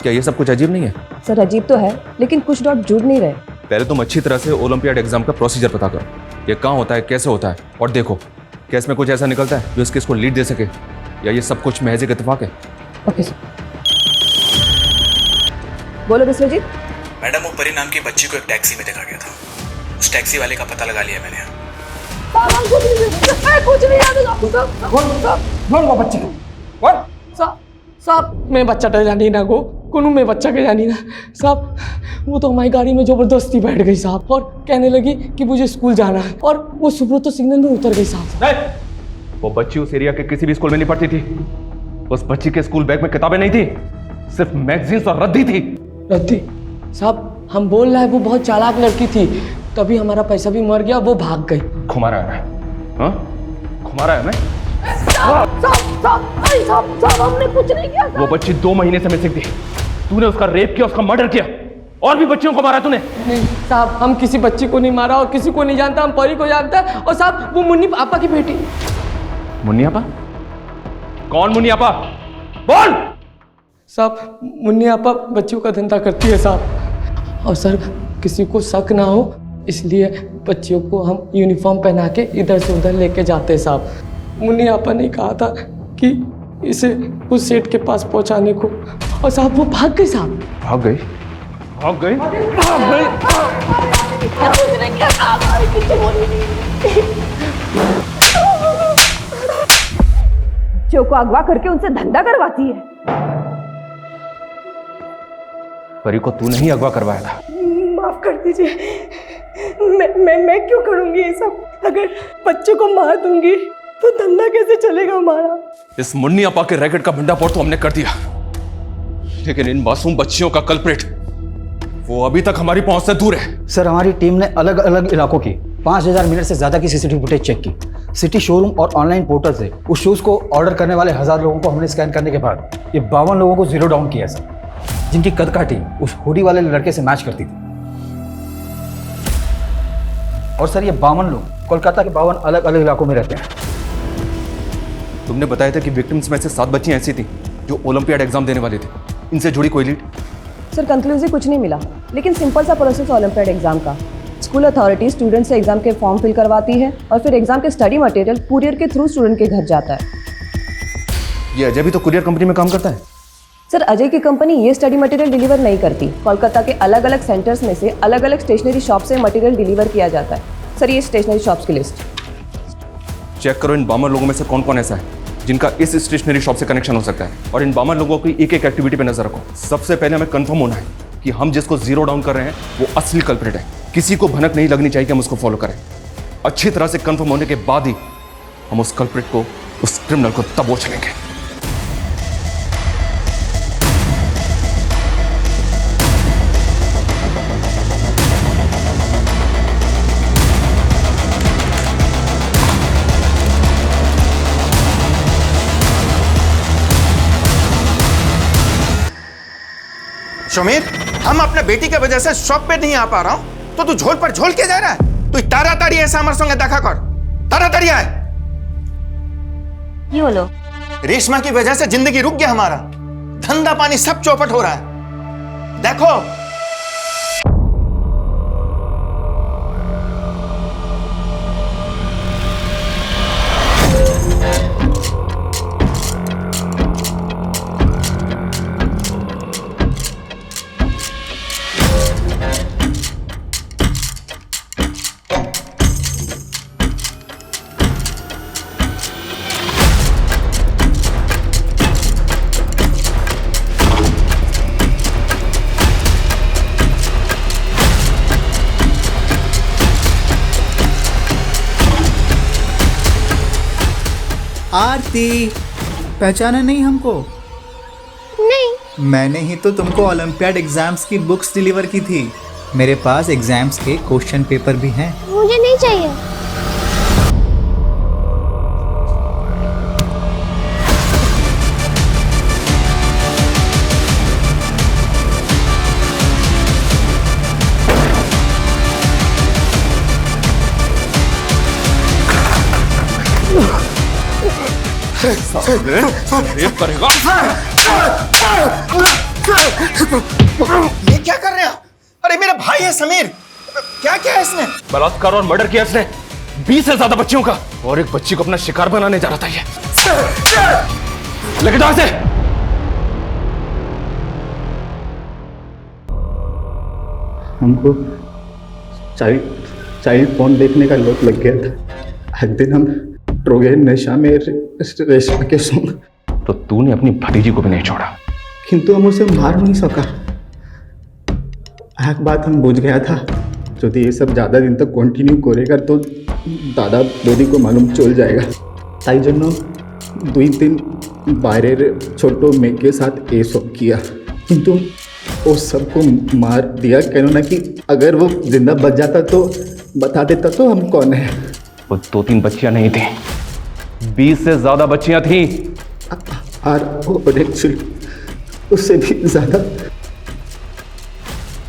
S1: क्या ये सब कुछ अजीब नहीं है?
S3: सर अजीब तो है, लेकिन कुछ डॉट जुड़ नहीं रहे।
S1: पहले तुम अच्छी तरह से ओलंपियाड एग्जाम का प्रोसीजर पता करो, ये कहाँ होता है, कैसे होता है, और देखो केस में कुछ ऐसा निकलता है जो इस केस को लीड दे सके, या ये सब कुछ महज एक इत्तेफाक है।
S3: Okay sir. बोलो विश्वजीत।
S16: मैडम, वो परी नाम की बच्ची को एक टैक्सी में देखा गया था। उस टैक्सी वाले का पता लगा लिया मैंने।
S17: साहब मैं बच्चा तो जानी ना गो, कोनू में बच्चा के जानी ना साहब। वो तो हमारी गाड़ी में जबरदस्ती बैठ गई साहब, और कहने लगी कि मुझे स्कूल जाना है, और वो सुबह तो सिग्नल में उतर गई साहब।
S1: वो बच्ची उस एरिया के किसी भी स्कूल में नहीं पढ़ती थी। उस बच्ची के स्कूल बैग में किताबें नहीं थी, सिर्फ मैगजीन्स और रद्दी थी।
S17: रद्दी? साहब हम बोल रहे हैं वो बहुत चालाक लड़की थी, तभी हमारा पैसा भी मर गया, वो भाग गई।
S1: घुमा रहा है, हाँ? घुमा रहा है मैं?
S5: साहब हमने कुछ नहीं किया।
S1: वो बच्ची 2 महीने से मिसिंग थी। तूने उसका रेप किया, उसका मर्डर किया, और भी बच्चियों को मारा तूने।
S17: नहीं साहब, हम किसी बच्ची को नहीं मारा और किसी को नहीं जानता, हम परी को जानता है। और साहब वो मुन्नी आपा की बेटी।
S1: मुन्नी आपा? कौन मुन्नी आपा? बोल।
S8: साहब मुन्नी आपा बच्चों का धंधा करती है साहब, और सर किसी को शक ना हो इसलिए बच्चियों को हम यूनिफॉर्म पहना के इधर से उधर लेके जाते हैं साहब। मुन्नी आपा ने कहा था कि इसे उस सेठ के पास पहुंचाने को, और साहब वो भाग गई साहब।
S1: भाग गई? भाग गई?
S8: भाग
S3: बच्चों को अगवा करके उनसे धंधा करवाती है।
S1: परी को तूने ही अगवा करवाया था।
S3: माफ कर दीजिए, मैं क्यों करूंगी ये सब? अगर बच्चों को मार दूंगी तो धंधा कैसे चलेगा हमारा?
S1: इस मुन्नी अपा के रैकेट का भंडाफोड़ तो हमने कर दिया, लेकिन इन मासूम बच्चियों का कल्प्रिट वो अभी तक हमारी पहुंच से दूर है।
S2: सर हमारी टीम ने अलग अलग इलाकों की 5000 मिनट से ज्यादा की सीसीटीवी फुटेज चेक की। सिटी शोरूम और ऑनलाइन पोर्टल से उस शूज को ऑर्डर करने वाले 1000 लोगों को हमने स्कैन करने के बाद ये 52 लोगों को जीरो डाउन किया सर, जिनकी कदकाठी उस हुडी वाले लड़के से मैच करती थी। और सर ये 52 लोग कोलकाता के 52 अलग अलग इलाकों में रहते हैं।
S1: तुमने बताया था कि विक्टिम्स में से 7 बच्चियां ऐसी थी जो ओलंपियाड एग्जाम देने वाली थी। इनसे जुड़ी कोई लीड?
S3: सर कंक्लूसिव कुछ नहीं मिला, लेकिन सिंपल सा प्रोसेस ओलंपियाड एग्जाम का। स्कूल अथॉरिटी स्टूडेंट से एग्जाम के फॉर्म फिल करवाती है और फिर एग्जाम के स्टडी मटेरियल कुरियर के थ्रू स्टूडेंट के घर जाता है।
S1: ये अजय भी तो कुरियर कंपनी में काम करता है।
S3: सर अजय की कंपनी ये स्टडी मटेरियल डिलीवर नहीं करती। कोलकाता के अलग अलग सेंटर्स में से अलग अलग स्टेशनरी शॉप से मटेरियल डिलीवर किया जाता है। सर ये स्टेशनरी शॉप्स की लिस्ट
S1: चेक करो, इन 52 लोगों में से कौन कौन ऐसा है जिनका इस स्टेशनरी शॉप से कनेक्शन हो सकता है, और इन 52 लोगों की एक एक एक्टिविटी पे नजर रखो। सबसे पहले हमें कंफर्म होना है कि हम जिसको जीरो डाउन कर रहे हैं वो असली कल्प्रिट है। किसी को भनक नहीं लगनी चाहिए कि हम उसको फॉलो करें। अच्छी तरह से कंफर्म होने के बाद ही हम उस कल्प्रिट को, उस क्रिमिनल को दबोच लेंगे।
S12: समीर, हम अपने बेटी के वजह से शॉप पे नहीं आ पा रहा हूं तो तू झोल पर झोल के जा रहा है। तू ताराताड़ी ऐसा हमारे संगे देखा कर, ताराताड़ी आए।
S11: ये बोलो,
S12: रेशमा की वजह से जिंदगी रुक गया हमारा, धंधा पानी सब चौपट हो रहा है। देखो
S18: आरती, पहचाना नहीं हमको?
S6: नहीं।
S18: मैंने ही तो तुमको ओलंपियाड एग्जाम्स की बुक्स डिलीवर की थी। मेरे पास एग्जाम्स के क्वेश्चन पेपर भी हैं।
S6: मुझे नहीं चाहिए।
S1: रेप करेगा?
S12: ये क्या कर रहे हो? अरे मेरा भाई है समीर, क्या किया है इसने?
S1: बलात्कार और मर्डर किया इसने 20 से ज्यादा बच्चियों का, और एक बच्ची को अपना शिकार बनाने जा रहा था ये। लेके जाओ इसे।
S18: हमको चाइल्ड फोन देखने का लत लग गया था। एक दिन हम रोगे नशा में रेशमा के संग।
S1: तो तूने अपनी भतीजी को भी नहीं छोड़ा?
S18: किंतु हम उसे मार नहीं सका। एक बात हम बुझ गया था, यदि ये सब ज़्यादा दिन तक कंटिन्यू करेगा तो दादा दादी को मालूम चल जाएगा। ताई जन्नो 2 दिन बाहर छोटो मेघ के साथ ये सब किया, किंतु वो सबको मार दिया। कहना ना कि अगर वो जिंदा बच जाता तो बता देता तो हम कौन है।
S1: वो 2-3 बच्चियां नहीं थी, 20 से ज्यादा बच्चियां थी।
S18: और एक्चुअली उससे भी ज्यादा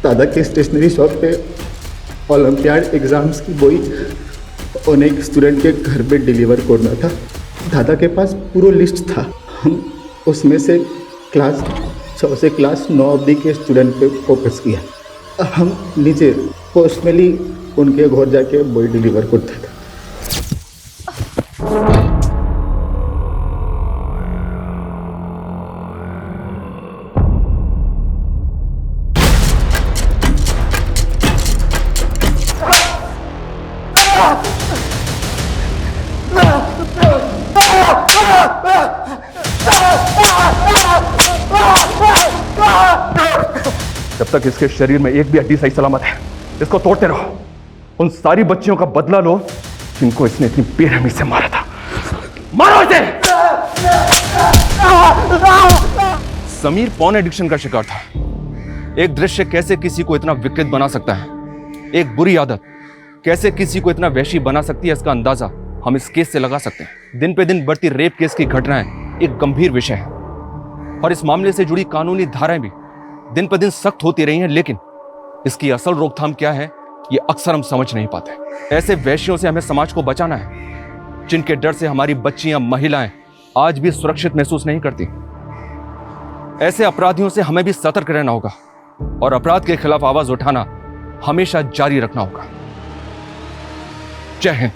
S18: दादा के स्टेशनरी शॉप पे ओलंपियाड एग्जाम्स की बोई अनेक स्टूडेंट के घर पे डिलीवर करना था। दादा के पास पूरा लिस्ट था। हम उसमें से क्लास 6 से क्लास 9 अवधि के स्टूडेंट पे फोकस किया। हम नीचे पर्सनली उनके घर जाके बॉय डिलीवर करते थे।
S1: जब तक इसके शरीर में एक भी हड्डी सही सलामत है, इसको तोड़ते रहो। उन सारी बच्चियों का बदला लो जिनको इसने इतनी बेरहमी से मारा था। मारो इसे! समीर पॉर्न एडिक्शन का शिकार था। एक दृश्य कैसे किसी को इतना विकृत बना सकता है, एक बुरी आदत कैसे किसी को इतना वैशी बना सकती है, इसका अंदाजा हम इस केस से लगा सकते हैं। दिन पे दिन बढ़ती रेप केस की घटनाएं एक गंभीर विषय है और इस मामले से जुड़ी कानूनी धाराएं भी दिन पर दिन सख्त होती रही हैं, लेकिन इसकी असल रोकथाम क्या है ये अक्सर हम समझ नहीं पाते। ऐसे वैश्यों से हमें समाज को बचाना है, जिनके डर से हमारी बच्चियां, महिलाएं आज भी सुरक्षित महसूस नहीं करती। ऐसे अपराधियों से हमें भी सतर्क रहना होगा और अपराध के खिलाफ आवाज उठाना हमेशा जारी रखना होगा। जय हिंद।